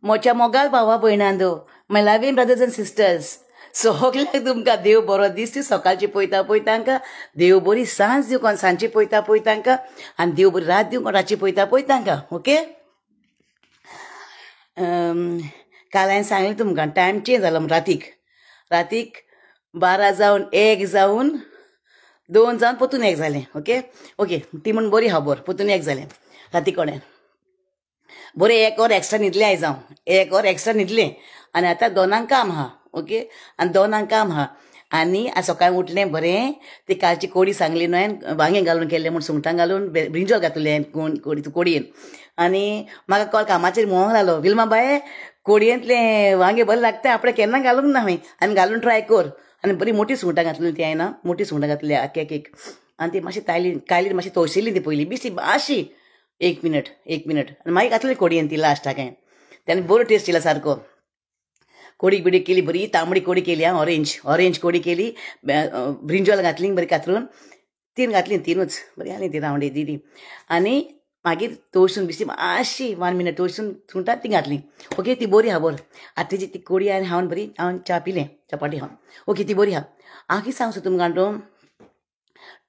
मोच्या मोगाल भावा भयणांदो, माय loving brothers and sisters, सगळ्यांक तुमकां देव बरो दीस ती सकाळची पळयता तांकां, देव बरी सांज दिवं कोण सांजची पळयता तांकां, आनी देव बरी रात दिवं कोण रातची पळयता तांकां. ओके. काल हांवें सांगलें तुमकां टायम चेंज जालो म्हूण रातीक 12 जावन 1 जावन 2 जावन परतून 1 जालें. ओके ती म्हण बरी खबर, परतून 1 जालें राती कोणें बरें 1 वर एक्स्ट्रा न्हिदलें आयज हांव, 1 वर एक्स्ट्रा न्हिदलें आनी आतां 2 काम आहा. ओके. आनी 2 काम आहा आनी आज सकाळीं उठलें बरें. ती कालची कोडी सांगली न्हय, वांगे घालून केल्लें म्हूण सुंगटां घालून ब्रिंजॉल घातलें कोडयेन. आनी म्हाका कॉल कामाचेर मोग लागलो, विल्मा बाये कोडयेंतलें वांगे बरें लागता, आपणें केन्ना घालूंक ना हांवें, आनी घालून ट्राय कर. आनी बरी मोठी सुंगटां घातली ती हांवें, मोठी सुंगटां घातली एक. आनी ती मातशी कायली मातशी तवशिल्ली ती पयली बेश्टी मातशी 1 मिनट आनी मागीर घातली कोडयेन ती लास्टाक हांवें. त्याने बरो टेस्ट येयला सारको. कोडी बिडी केली बरी, तांबडी कोडी केली हां, ऑरेंज कोडी केली, ब्रिंजॉल घातली बरी कातरून, 3 घातली, 3च बरी आहली ती रावंडी दिली. आनी मागीर तळसून बेश्टी मातशी 1 मिनट तळसून सुंगटां ती घातली. ओके. ती बरी आहा बरी. आतां तेजी ती कोडी आनी हांवें बरी हांवें च्या पिलें, चपाटी हांव. ओके ती बरी आहा. हांव कितें सांगू तुमकां तो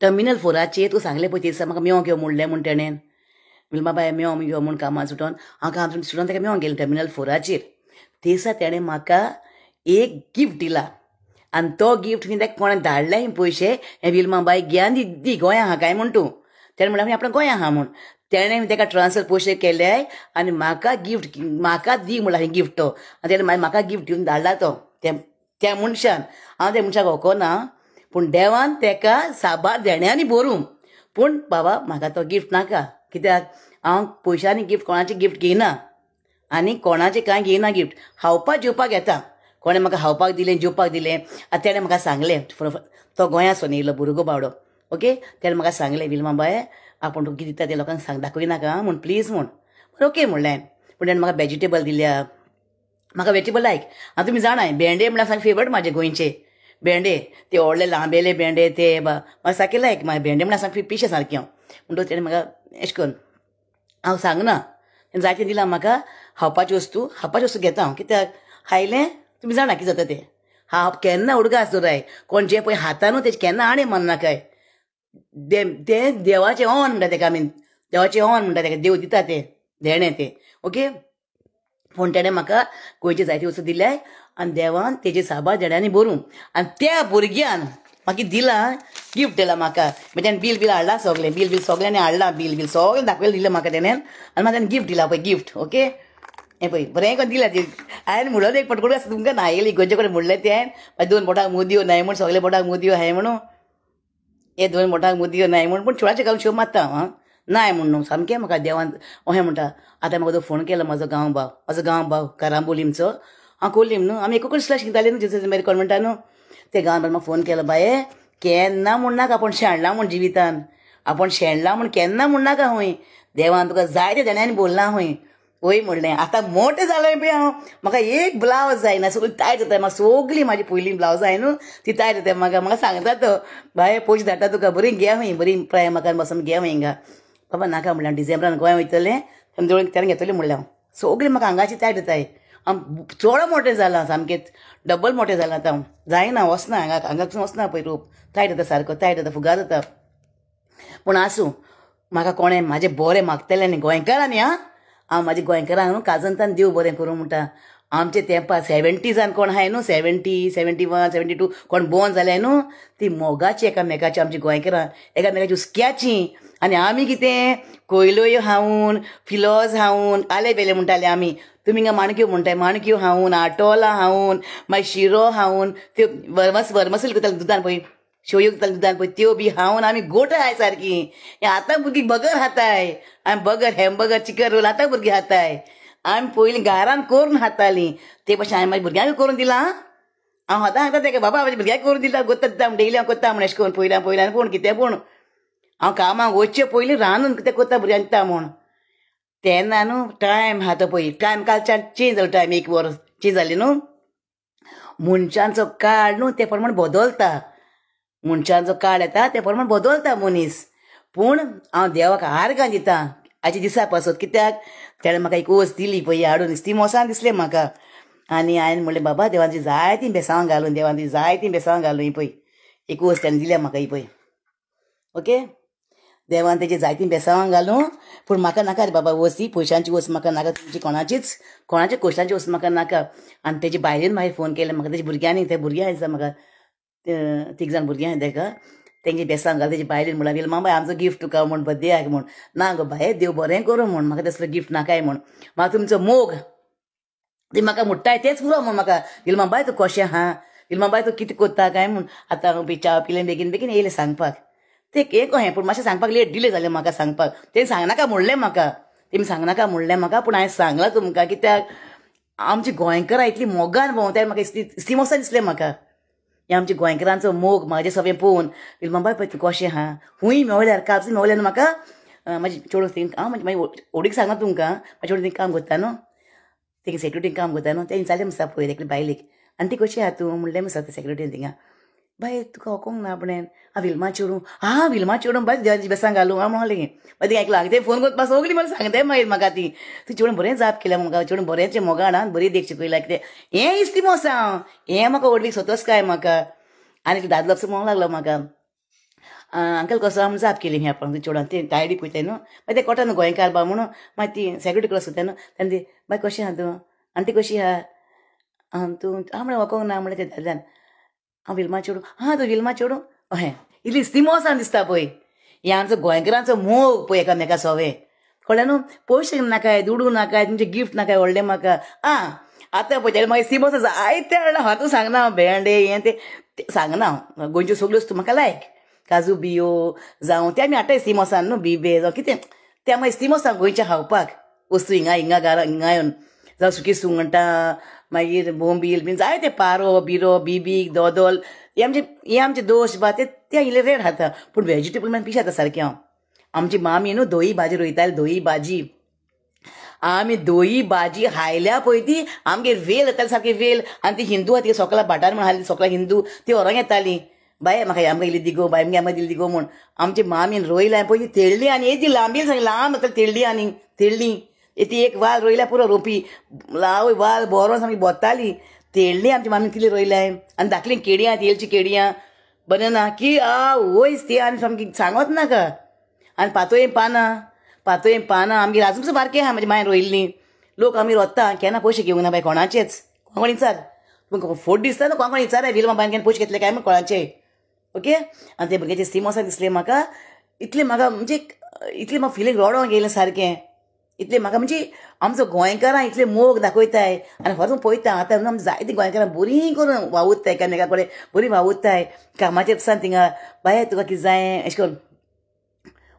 टर्मिनल 4चेर तूं सांगलें पळय दिसा म्हाका मेव घेव म्हणलें म्हूण तेणें, विल्मा बाय मेव घेव म्हूण कामां सुटोन हांव काम सुटोन ताका मेव गेलें टर्मिनल 4चेर. ते दिसा तेणें म्हाका एक गिफ्ट दिला आनी तो गिफ्ट न्ही ताका कोणें धाडले पयशे, हें विल्मा बाय घे दी गोंया आहा काय म्हूण तूं. तेणें म्हणलें आपणें गोंया आहा म्हूण. तेणें ताका ट्रान्सफर पयशे केले आनी म्हाका गिफ्ट म्हाका दी म्हणला हें गिफ्ट तो. आनी तेणें मागीर म्हाका गिफ्ट दिवन धाडला तो त्या मनशान. हांव त्या मनशाक वळखना, पूण देवान ताका साबार देण्यांनी भरूं, पूण बाबा म्हाका तो गिफ्ट नाका. कित्याक हांव पयशांनी गिफ्ट कोणाचें गिफ्ट घेयना आनी कोणाचें कांय घेयना गिफ्ट. खावपाक जेवपाक येता, कोणें म्हाका खावपाक दिलें जेवपाक दिलें. आतां तेणें म्हाका सांगलें, तो गोंयासून येयलो भुरगो बावडो. ओके. तेणें म्हाका सांगलें विल्मा बाय आपूण तुका कितें दिता तें लोकांक दाखयनाका म्हूण प्लीज म्हूण. ओके म्हणलें. पूण तेणें म्हाका वेजिटेबल दिल्या. म्हाका वेजिटेबल लायक. आतां तुमी जाणाय भेंडे म्हणल्यार सामके फेवरेट म्हाजे गोंयचे भेंडे, ते व्हडले लांबेले भेंडे ते म्हाका सारके लायक. म्हाका भेंडे म्हणल्यार सामके पिशे सारके हांव. म्हणटूच तेणें म्हाका अशें करून हांव सांगना, जायतें दिलां म्हाका. खावपाची वस्तू घेता हांव. कित्याक खायलें तुमी जाणा कितें जाता तें. हांव केन्ना उडगास दवराय, कोण जें पळय खाता न्हू तेजें केन्ना आणी माननाकाय. तें देवाचें ओन म्हणटा तेका आमी, देवाचें ओन म्हणटा तेका, देव दिता तें देणें तें. ओके. पूण तेणें म्हाका गोंयची जायती वस्तू दिल्याय आनी देवान तेजे साबार देण्यांनी भरूं आनी त्या भुरग्यान म्हाका दिलां गिफ्ट दिलां म्हाका. मागीर तेणें बील हाडलां सगलें, बील सगल्यांनी हाडलां, बील सगळें दाखयलें दिलें म्हाका तेणें. आनी म्हाका तेणें गिफ्ट दिलां पळय गिफ्ट. ओके. हें पळय बरें करून दिलां ती. हांवें म्हणून एक पटकून आसा तुमकां न्हायली गोंयचे कडेन म्हणलें तें मागीर 2 बोटाक मुदयो न्हय म्हूण, सगळे बोटाक मुदयो हाय म्हणून, हे 2 बोटाक मुदयो न्हय म्हूण. पूण चुडाचें घालून शेव मारता हांव, नाय म्हूण न्हू. सामकें म्हाका देवान अहें म्हणटा. आतां म्हाका तो फोन केलो म्हाजो गांव भाव कारांबोलीमचो. हांव कोलीम न्हू, आमी एकूच क्लास शिकतालीं न्हू जेजू मेरी कॉन्व्हेंटान न्हू. ते गांवान म्हाका फोन केलो, बाये केन्ना म्हणनाका आपूण शेणला म्हूण जिवितान, आपूण शेणला म्हूण केन्ना म्हणनाका हूंय. देवान तुका जायते देण्यांनी भरलां हूंय. वय म्हणलें. आतां मोटें जालें पळय हांव, म्हाका एक ब्लावज जायना, सगळी टायट जाता. म्हाका सगळीं म्हाजी पयलीं ब्लावजां हाय न्हू ती टायट जाता. म्हाका सांगता तो, बाये पयशे धाडटा तुका, बरीं घे हूंय, बरीं प्रायमाकान बसून घे हूंय हिंगा. बाबा नाका म्हणलें, हांव डिसेंबरान गोंया वयतलें, तेन्ना घेतलें म्हणलें हांव. सगळीं म्हाका आंगाची टायट जाताय. हांव चड मोटें जालां, सामकें डबल मोटें जालां आतां हांव. जायना, वचना हांगासून वचना पळय रूप, टायट जाता सारको, टायट जाता, फुगा जाता. पूण आसूं, म्हाका कोणें म्हाजें बरें मागतलें न्ही गोंयकारांनी. हांव म्हाज्या गोंयकारांक न्हू काजंतान देव बरें करूं म्हणटा. आमचे तेंपार 70s कोण आहाय न्हू, 70, 71, 72 कोण बोर्न जाले न्हू, ती मोगाची एकामेकाची आमची गोंयकारां एकामेकाची हुस्क्याचीं. आनी आमी कितें कोयल्यो खावून, फिलोज खावून, आले बेले म्हणटाले आमी. तुमी हिंगा माणक्यो म्हणटाय, माणक्यो खावून, आटोलां खावून, मागीर शिरो खावून, त्यो वर्मसील करताले दुदान पळय, शेवयो करताले दुदान पळय, त्यो बी खावून आमी गोठ आहाय सारकीं. आतां भुरगीं बगर खाताय. आमी बगर, हॅमबर्गर, चिकन रोल आतां भुरगीं खाताय. आमी पयलीं घरान करून खातालीं. ते भाशेन हांवें म्हाज्या भुरग्यांक करून दिलां. हांव सदां सांगता तेका, बाबा म्हाज्या भुरग्यांक करून दिता, कोत्ता दिता, डेली हांव कोत्ता म्हण अशें करून पयल्यान पूण कितें पूण हांव कामाक वचचे पयलीं रांदून कितें कोत्ता भुरग्यांक दिता म्हूण. तेन्ना न्हू टायम आहा तो पळय, टायम कालच्यान चेंज जालो, टायम 1 वर चेंज जालें न्हू. मनशांचो काळ न्हू ते प्रमाण बदलता. मनशांचो काळ येता ते प्रमाण बदलता मनीस. पूण हांव देवाक आर्गां दितां. आजी दिसा पासत कित्याक तेणें म्हाका एक वस्त दिली पळय हाडून ती मोसान दिसलें म्हाका आनी हांवें म्हणलें बाबा देवाची जायतीं बेसांवां घालून देवाची जायतीं बेसांवां घालून ही पळय एक वस्त ताणें दिल्या म्हाका ही पळय ओके देवान तेजी जायतीं बेसांवां घालूं पूण म्हाका नाका रे बाबा वस्त ही पयशांची वस्त म्हाका नाका तुमची कोणाच्या कोश्टांची वस्त म्हाका नाका आनी तेजी बायलेन मागीर फोन केलें म्हाका तेजी भुरग्यांनी ते भुरगीं आसा म्हाका 3 जाण भुरगीं आहाय ताका तेंगे बेसांव घाल तेजी बायलेन म्हणून गेलें मामा आमचो गिफ्ट तुका म्हण बर्थडेक म्हूण ना गो बाये देव बरें करूं म्हूण म्हाका तसलो गिफ्ट नाकाय म्हूण म्हाका तुमचो मोग ती म्हाका म्हणटाय तेच पुरो म्हूण म्हाका गेलें बाय तूं कशें आहा गेलें बाय तूं कितें कोत्ता काय म्हूण आतां हांव च्या पिलें बेगीन बेगीन येयलें सांगपाक ते एक कहें पूण मातशें सांगपाक लेट दिलें जालें म्हाका सांगपाक तें सांगनाका म्हणलें म्हाका तेमी सांगनाका म्हणलें म्हाका पूण हांवें सांगलां तुमकां कित्याक आमची गोंयकारां इतली मोगान भोंवताय म्हाका इस्तीमोसा दिसलें म्हाका हें आमच्या गोंयकारांचो मोग म्हाजें सगळें पळोवन बाबा पळय तूं कशें आहा खूंय मेवल्यार कापस मेवल्यार म्हाका म्हाजी चेडूं थिंग हांव म्हाजी ओडीक सांगना तुमकां म्हाजे चेडूं थिंग काम करता न्हू तेगे सेक्युरिटीन काम करता न्हू तें जालें म्हणटा पळय तेका बायलेक आनी ती कशी आहा तूं म्हणलें म्हणटा ते सेक्युरिटीन थिंगा बाय तुका ओकोंक ना आपणें विल्मा चेडूं बाय देवाची बेसांव घालूं हांव म्हणलें मागीर तिका आयकलां ते फोन करता सगळीं मला सांगताय मागीर म्हाका ती चेडूं बरें जाप केलें म्हाका चेडूं बरेंचें मोगान बरी देख शिकयला कितें हें इस्तीमोसा हें म्हाका व्हडली सोतोस काय म्हाका आनी दादलो असो म्हणूंक लागलो म्हाका अंकल कसो आमी जाप केली हें आपण चेडूं ते टायडी पळयताय न्हू मागीर ते कोटा न्हू गोंयकार बा म्हणून मागीर ती सेक्युरिटी क्रॉस करता न्हू तेन्ना ती बाय कशी आहा तूं आनी ती कशी आहा तूं हांव म्हणलें वकोंक ना म्हणलें ते दादल्यान हांव विल्मा चेडूं तूं विल्मा चेडूं अहें इतली इस्तीमोसान दिसता पळय हें आमचो गोंयकारांचो मोग पळय एकामेका सवें कळ्ळें न्हू पयशे नाकाय दुडू नाकाय तुमचे गिफ्ट नाकाय व्हडलें म्हाका आतां पळय मागीर इस्तीमोसा जायते हाडला हांव तूं सांगना हांव भेंडे हें तें सांगना हांव गोंयच्यो सगळ्यो वस्तू म्हाका लायक काजू बियो जावं ते आमी हाडटा इस्तीमोसान न्हू बिबे जावं कितें तें मागीर इस्तीमोसान गोंयच्या खावपाक वस्तू हिंगा घाल हिंगा येवन जावं सुकी सुंगटां मागीर बोंबील बीन जायते पारो बिरो बिबीक दोदोल हे आमचे दोश बा ते इल्ले रेट खाता पूण वेजिटेबल मागीर पिशे जाता सारकें हांव आमची मामी न्हू धोई भाजी रोयताली धोई भाजी आमी धोई भाजी हायल्या पळय ती आमगे वेल येताली सारकी वेल आनी ती हिंदू आहा ती सोकला भाटार म्हण हाली सोकला हिंदू ती व्हरोंक येताली बाय म्हाका आमकां इल्ली दिगो बाय आमकां दिली दिगो म्हूण आमची मामीन रोयल्या पळय ती तेळ्ळी आनी ती लांबी सांगली लांब जाता तेळ्ळी आनी तेळ्ळी ती एक वाल रोयल्या पुरो रोपी लाव वाल बरो सामकी बोत्ताली तेळ्ळी आमची मामीन कितली रोयल्या आनी धाकली केडयां तेलची केडयां बनाना की वयस ती आनी सामकी सांगत नाका आनी पातोळें पानां आमगे आजून बारके आहा म्हाज्या मायन रोयल्लीं लोक आमी वता केन्ना पयशे घेवंक ना बाय कोणाचेच कोण विचार तुमकां फोट दिसता न्हू कोण विचार विल्मा बायन केन्ना पयशे घेतले काय म्हण कोणाचे ओके आनी ते भुरग्याचे इस्तीमोसा दिसलें म्हाका इतलें म्हाका म्हणजे इतलें म्हाका फिलींग रोडोंक गेलें सारकें इतलें म्हाका म्हणजे आमचो गोंयकारां इतलें मोग दाखयताय आनी व्हरून पळयता आतां आमी जायतीं गोंयकारां बरीं करून वावुरताय एकामेका कडेन बरीं वावुरताय कामाच्या दिसान थिंगा बाय तुका कितें जाय अशें करून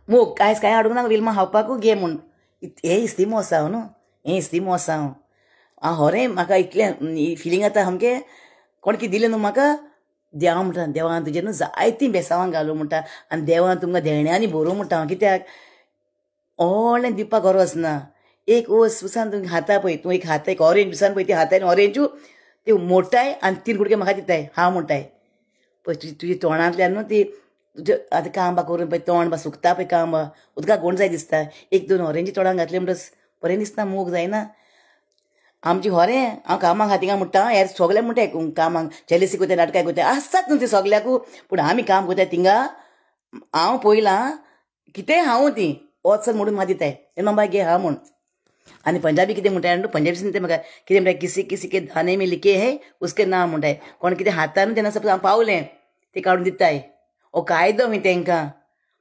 मोग कांयच कांय हाडूंक ना विल्मा खावपाकू घे म्हूण हें इस्तीमोसा न्हू हें इस्तीमोसा हांव होरें म्हाका इतलें फिलींग जाता सामकें कोण कितें दिलें न्हू म्हाका देवा म्हणटा देवान तुजेर न्हू जायतीं बेसांवां घालूं म्हणटा आनी देवान तुमकां देण्यांनी भरूं म्हणटा हांव कित्याक व्हडलें दिवपाक गरज ना एक वस्त दिसान तुमी खाता पळय तूं एक खाता एक ऑरेंज दिसान पळय ती हाताय ऑरेंजू ती मोडटाय आनी 3 कुडके म्हाका दिताय हांव म्हणटाय पळय तुजी तोंडांतल्यान न्हू ती तुजें आतां कांबा करून पळय तोंड बा सुकता पळय कांबा उदकाक गोंड जाय दिसता 1-2 ऑरेंजी तोंडाक घातले म्हणटच बरें दिसता मोग जायना आमची होरें हांव कामाक हातींगा म्हणटा हेर सगळें म्हणटा कामाक जेलेसी कोताय नाटकां कोताय आसतात न्हू ती सगल्याकू पूण आमी काम कोताय थिंगा हांव पयलां कितेंय हांव ती वचन म्हणून म्हाका दिताय तेन्ना बाय घे हांव म्हूण आनी पंजाबी कितें म्हणटाय न्हू पंजाबी ते म्हाका कितें म्हणटाय किसी किसी के दाने में लिखे है उसके नाम म्हणटाय कोण कितें हाता न्हू तेन्ना सपोज हांव पावलें ते काडून दिताय ओ कायदो खंय तांकां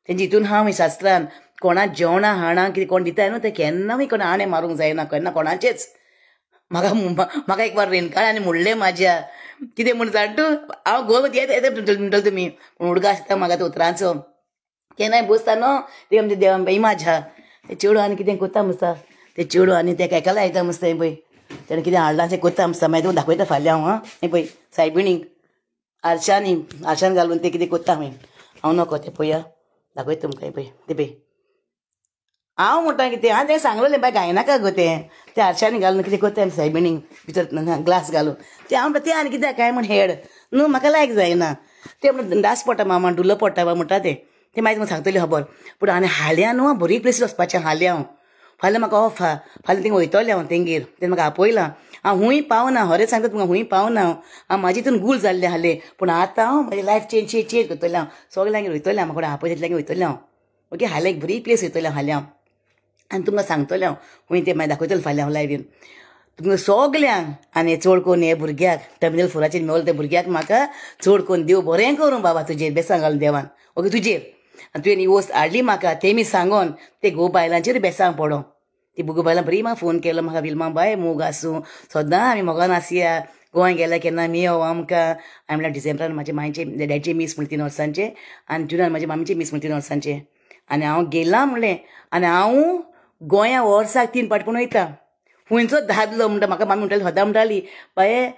तेंचे हितून हांव शास्त्रान कोणा जेवणा हाणां कितें कोण दिताय न्हू तें केन्नाय कोण आणे मारूंक जायना केन्ना कोणाचेच म्हाका एक बार रेनकाळ आनी म्हणलें म्हाज्या कितें म्हूण जाण हांव गोव येता म्हणटलो तुमी पूण उडको आसता म्हाका तो उतरांचो केन्नाय बसता न्हू ते आमचे देवा बाई म्हाज्या ते चेडूं आनी कितें कोत्ता मस्ता ते चेडूं आनी तेका एकाला आयता मस्ता हें पळय तेणें कितें हाडलां तें कोत्ता मस्ता मागीर दाखयता फाल्यां हांव हें पळय सायबिणीक आरशान घालून ते कितें कोत्ता हांवें हांव नको तें पळया दाखयता तुमकां हें पळय तें पळय हांव म्हणटा कितें हांव तें सांगलेलें बाय गायनाका गो तें आरशांनी घालून कितें कोत्ता सायबिणीक भितर ग्लास घालून तें हांव म्हणटा तें आनी कितें काय म्हण हेड न्हू म्हाका लायक जायना तें म्हणटा डास पडटा मामा डुलो पडटा बा म्हणटा तें तें मागीर तुमकां सांगतलें खबर. पूण आनी हाल्या न्हू बरी प्लेसीस वचपाचें हाल्या हांव. फाल्यां म्हाका ऑफ आहा, फाल्यां थिंगा वयतलें हांव तेंगेर. तें म्हाका आपयलां. हांव हूंय पावना, खरें सांगता तुमकां हूंय पावना हांव म्हाजे हितून गूल जाल्लें हालें. पूण आतां हांव म्हाजी लायफ चेंज करतलें हांव. सगल्यांगेर वयतलें हांव, म्हाका कोणें आपयतलें वयतलें हांव. ओके, हाल्या एक बरी प्लेस वयतलें हाल्या हांव आनी तुमकां सांगतलें हांव. हूंय तें मागीर दाखयतलें फाल्यां हांव लायव्ह येवन तुमकां सगल्यांक. आनी चड करून हे भुरग्याक टर्मिनल 4 मेवलें त्या भुरग्याक म्हाका चड करून देव बरें करूं बाबा तुजेर बेसां घालून देवान. ओके, तुजेर आनी तुवें ही वस्त हाडली म्हाका तेमी सांगोन ते घोव बायलांचेर बेसांग पडो. ती घोव बायलां बरी म्हाका फोन केलो म्हाका विल्मा बाय मोग आसूं सद्दां आमी मोगान आसया, गोंय गेल्यार केन्ना मेयो आमकां. हांवें म्हणल्यार डिसेंबरान म्हाजे मायचे डॅडीचे मीस म्हणले 3 वर्सांचे आनी जुनान म्हाजे मामीचे मीस म्हणले 3 वर्सांचे. आनी हांव गेलां म्हणलें आनी हांव गोंया वर्साक 3 पाट पूण वयता. हुंयचो दादलो म्हणटा म्हाका मामी म्हणटाली सदां म्हणटाली बाये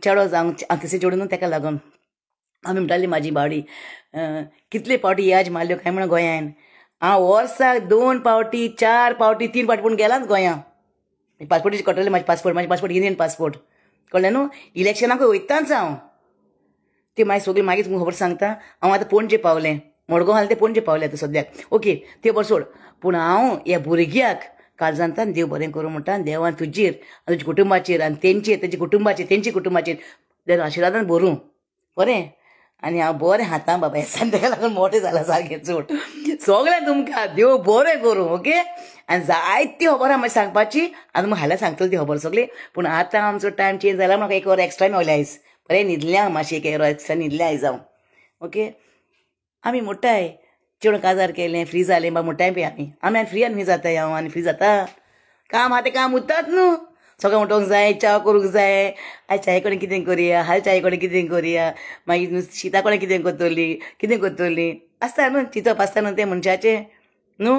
चेडो जावं कितें चेडूं न्हू तेका लागून. मामी म्हणटाली म्हाजी भावडी कितले फावटी याज मारल्यो काय म्हणून गोंयान. हांव वर्साक 2 पावटी 4 पावटी 3 पावटी पूण गेलांच गोंया. पासपोर्टीचे कटले म्हाजे पासपोर्ट इंडियन पासपोर्ट कळ्ळें न्हू. इलेक्शनाक वयताच हांव. ती मागीर सगळी मागीर तुमकां खबर सांगता. हांव आतां पणजे पावलें, मडगांव आसलें तें पणजे पावलें आतां सद्याक. ओके, तें बरें सोड. पूण हांव ह्या भुरग्याक काळजांतल्यान देव बरें करूं म्हणटा. देवान तुजेर आनी तुज्या कुटुंबाचेर आनी तेंचेर तेंच्या कुटुंबाचेर तेंच्या कुटुंबाचेर देव आशिर्वादान भरूं बरें. आनी हांव बरें हातां बाबा हें तेका लागून मोटें जालां सारकें चड. सगळें तुमकां देव बरें करूं. ओके, आनी जायती खबर आहा म्हाजी सांगपाची. आनी म्हाका हाल्यार सांगतली ती खबर सगळी. पूण आतां आमचो टायम चेंज जाला. म्हाका 1 वर एक्स्ट्रा मेवलें आयज. बरें न्हिदलें हांव मातशें 1 वर एक्स्ट्रा न्हिदलें आयज हांव. ओके, आमी म्हणटाय चेडूं काजार केलें फ्री जालें बाबा म्हणटाय पळय आमी फ्री आनी जाताय हांव आनी फ्री जाता. काम आहा तें काम उरतात न्हू. सकाळ उठोंक जाय, च्या करूंक जाय. आयज चाये कडेन कितें करया, हाल चाये कडेन कितें करया, मागीर शिता कडेन कितें करतली आसता न्हू. चिंतप आसता न्हू तें मनशाचें न्हू.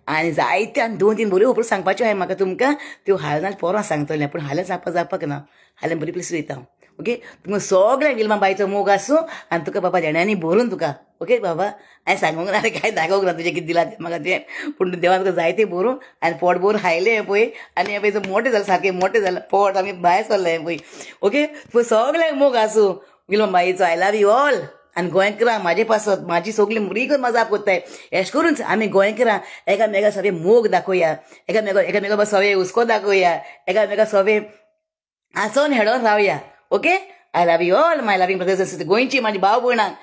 आनी जायते आनी 2-3 बऱ्यो खबरो सांगपाच्यो हांवें म्हाका तुमकां. त्यो हाल्यार पोरां सांगतलें. पूण हाल्यार जावपाक ना. हाल्यार बरी प्लेस वयता हांव. ओके, तुमकां सगळ्यांक विल्मा बायचो मोग आसूं आनी तुका बाबा जेण्यांनी भरून तुका. ओके बाबा, हांवें सांगूंक ना कांय दाखोवंक ना तुजें कितें दिलां तें म्हाका तें. पूण देवान तुका जायतें भरूं आनी पोट भरून खायलें पळय. आनी हें पळय मोटें जालें सारकें मोटें जालें पोट आमी भायर सरलें हें पळय. ओके, तुका सगळ्यांक मोग आसूं विल्मा बाईचो. I love you all. आनी गोंयकारां म्हाजे पासत म्हाजी सगळीं बरी करून मजाक कोत्ताय. एश करूनच आमी गोंयकारां एकामेका सगळे मोग दाखोवया, एकामेका सगळे हुस्को दाखोवया, एकामेका सगळे हांसोन हेडोन रावया. Okay, I love you all my loving brothers and sisters. गोंयची म्हाजी भाव भयणांक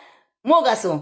मोग आसूं.